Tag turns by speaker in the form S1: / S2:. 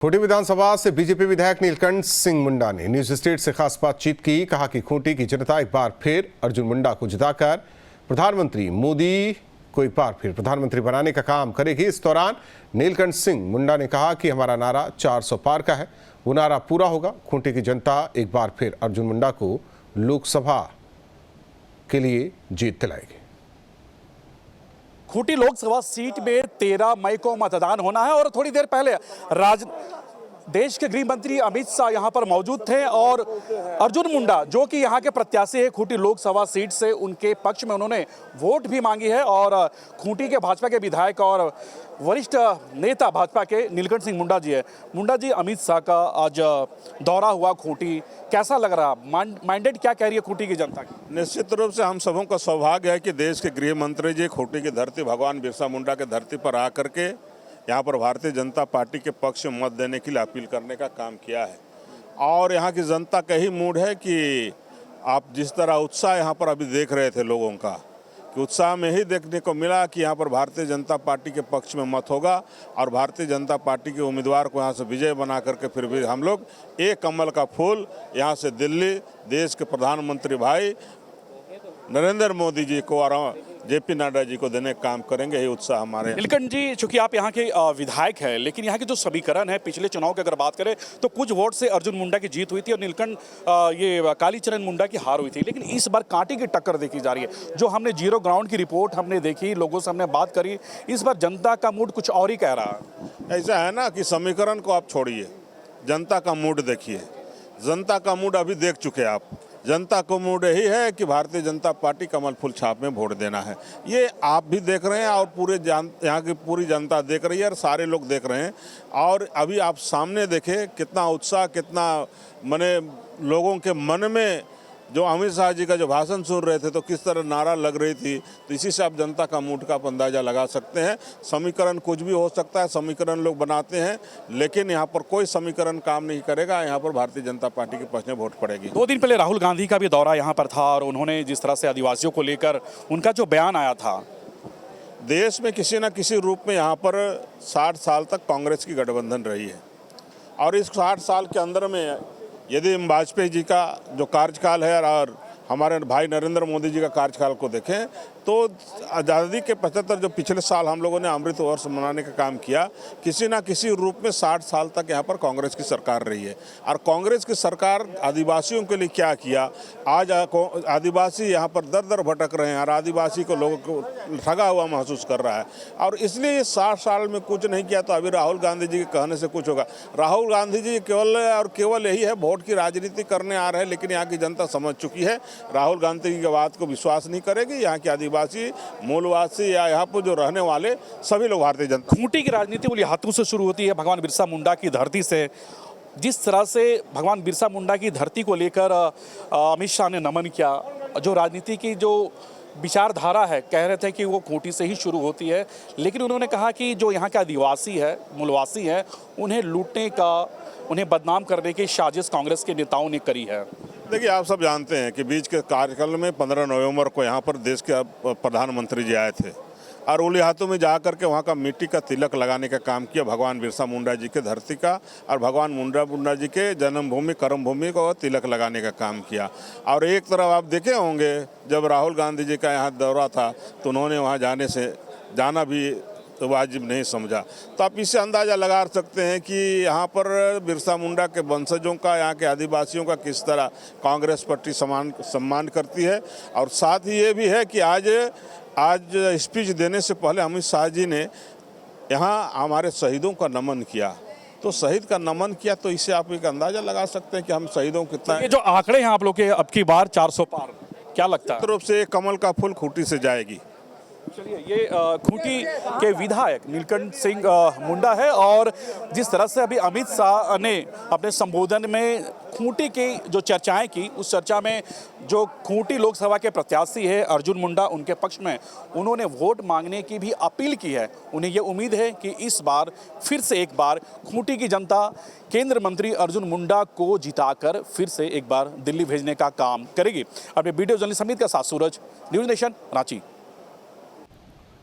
S1: खूंटी विधानसभा से बीजेपी विधायक नीलकंठ सिंह मुंडा ने न्यूज स्टेट से खास बातचीत की। कहा कि खूंटी की जनता एक बार फिर अर्जुन मुंडा को जिताकर प्रधानमंत्री मोदी को एक बार फिर प्रधानमंत्री बनाने का काम करेगी। इस दौरान नीलकंठ सिंह मुंडा ने कहा कि हमारा नारा 400 पार का है, वो नारा पूरा होगा। खूंटी की जनता एक बार फिर अर्जुन मुंडा को लोकसभा के लिए जीत दिलाएगी।
S2: खूंटी लोकसभा सीट में 13 मई को मतदान होना है और थोड़ी देर पहले देश के गृह मंत्री अमित शाह यहां पर मौजूद थे और अर्जुन मुंडा जो कि यहां के प्रत्याशी है खूंटी लोकसभा सीट से, उनके पक्ष में उन्होंने वोट भी मांगी है। और खूंटी के भाजपा के विधायक और वरिष्ठ नेता भाजपा के नीलकंठ सिंह मुंडा जी है। मुंडा जी, अमित शाह का आज दौरा हुआ खूंटी, कैसा लग रहा? माइंडेड क्या कह रही है खूंटी की जनता की?
S3: निश्चित रूप से हम सबों का सौभाग्य है कि देश के गृह मंत्री जी खूंटी की धरती भगवान बिरसा मुंडा के धरती पर आकर के यहाँ पर भारतीय जनता पार्टी के पक्ष में मत देने के लिए अपील करने का काम किया है। और यहाँ की जनता का ही मूड है कि आप जिस तरह उत्साह यहाँ पर अभी देख रहे थे लोगों का, कि उत्साह में ही देखने को मिला कि यहाँ पर भारतीय जनता पार्टी के पक्ष में मत होगा और भारतीय जनता पार्टी के उम्मीदवार को यहाँ से विजय बना करके फिर भी हम लोग एक कमल का फूल यहाँ से दिल्ली देश के प्रधानमंत्री भाई नरेंद्र मोदी जी को और जेपी नड्डा जी को देने का काम करेंगे। यही उत्साह हमारे।
S2: नीलकंठ जी, चूंकि आप यहाँ के विधायक हैं, लेकिन यहाँ के जो समीकरण है पिछले चुनाव की अगर बात करें तो कुछ वोट से अर्जुन मुंडा की जीत हुई थी और नीलकंठ ये कालीचरण मुंडा की हार हुई थी। लेकिन इस बार कांटे की टक्कर देखी जा रही है। जो हमने जीरो ग्राउंड की रिपोर्ट हमने देखी, लोगों से हमने बात करी, इस बार जनता का मूड कुछ और ही कह रहा है।
S3: ऐसा है ना कि समीकरण को आप छोड़िए, जनता का मूड देखिए। जनता का मूड अभी देख चुके आप। जनता को मूड यही है कि भारतीय जनता पार्टी कमल फूल छाप में वोट देना है। ये आप भी देख रहे हैं और पूरे यहाँ की पूरी जनता देख रही है और सारे लोग देख रहे हैं। और अभी आप सामने देखें कितना उत्साह, कितना मने लोगों के मन में जो अमित शाह जी का जो भाषण सुन रहे थे तो किस तरह नारा लग रही थी, तो इसी से आप जनता का मूड का अंदाजा लगा सकते हैं। समीकरण कुछ भी हो सकता है, समीकरण लोग बनाते हैं, लेकिन यहाँ पर कोई समीकरण काम नहीं करेगा। यहाँ पर भारतीय जनता पार्टी के पक्ष में वोट पड़ेगी।
S2: 2 दिन पहले राहुल गांधी का भी दौरा यहाँ पर था और उन्होंने जिस तरह से आदिवासियों को लेकर उनका जो बयान आया था,
S3: देश में किसी न किसी रूप में यहाँ पर 60 साल तक कांग्रेस की गठबंधन रही है और इस 60 साल के अंदर में यदि हम वाजपेयी जी का जो कार्यकाल है और हमारे भाई नरेंद्र मोदी जी का कार्यकाल को देखें तो आज़ादी के 75 जो पिछले साल हम लोगों ने अमृत वर्ष मनाने का काम किया, किसी ना किसी रूप में 60 साल तक यहाँ पर कांग्रेस की सरकार रही है। और कांग्रेस की सरकार आदिवासियों के लिए क्या किया, आज आदिवासी यहाँ पर दर दर भटक रहे हैं और आदिवासी को लोगों को ठगा हुआ महसूस कर रहा है। और इसलिए 60 साल में कुछ नहीं किया तो अभी राहुल गांधी जी के कहने से कुछ होगा। राहुल गांधी जी केवल और केवल यही है, वोट की राजनीति करने आ रहे हैं, लेकिन यहाँ की जनता समझ चुकी है। राहुल गांधी की बात को विश्वास नहीं करेगी। यहाँ के आदिवासी, मूलवासी या यहाँ पर जो रहने वाले सभी लोग भारतीय जनता।
S2: खूंटी की राजनीति उन हाथों से शुरू होती है, भगवान बिरसा मुंडा की धरती से। जिस तरह से भगवान बिरसा मुंडा की धरती को लेकर अमित शाह ने नमन किया, जो राजनीति की जो विचारधारा है, कह रहे थे कि वो खूंटी से ही शुरू होती है, लेकिन उन्होंने कहा कि जो यहाँ के आदिवासी है, मूलवासी है, उन्हें लूटने का, उन्हें बदनाम करने की साजिश कांग्रेस के नेताओं ने करी है।
S3: देखिए, आप सब जानते हैं कि बीच के कार्यकाल में 15 नवंबर को यहाँ पर देश के प्रधानमंत्री जी आए थे और उली हाथों में जा कर के वहाँ का मिट्टी का तिलक लगाने का काम किया भगवान बिरसा मुंडा जी के धरती का, और भगवान मुंडा जी के जन्मभूमि कर्मभूमि को तिलक लगाने का काम किया। और एक तरफ आप देखे होंगे जब राहुल गांधी जी का यहाँ दौरा था तो उन्होंने वहाँ जाना भी तो वाजिब नहीं समझा। तो आप इससे अंदाज़ा लगा सकते हैं कि यहाँ पर बिरसा मुंडा के वंशजों का, यहाँ के आदिवासियों का किस तरह कांग्रेस पार्टी सम्मान करती है। और साथ ही ये भी है कि आज स्पीच देने से पहले अमित शाह जी ने यहाँ हमारे शहीदों का नमन किया। तो शहीद का नमन किया तो इससे आप एक अंदाज़ा लगा सकते हैं कि हम शहीदों को कितना।
S2: ये जो आंकड़े हैं आप लोग के अब की बार 400 पार, क्या लगता है?
S3: तरफ से कमल का फूल खूंटी से जाएगी।
S2: चलिए, ये खूंटी के विधायक नीलकंठ सिंह मुंडा है और जिस तरह से अभी अमित शाह ने अपने संबोधन में खूंटी की जो चर्चाएं की, उस चर्चा में जो खूंटी लोकसभा के प्रत्याशी है अर्जुन मुंडा, उनके पक्ष में उन्होंने वोट मांगने की भी अपील की है। उन्हें ये उम्मीद है कि इस बार फिर से एक बार खूंटी की जनता केंद्र मंत्री अर्जुन मुंडा को जिताकर फिर से एक बार दिल्ली भेजने का काम करेगी। अपने वीडियो जर्नलिस्ट समित के साथ सूरज, न्यूज़ नेशन, रांची।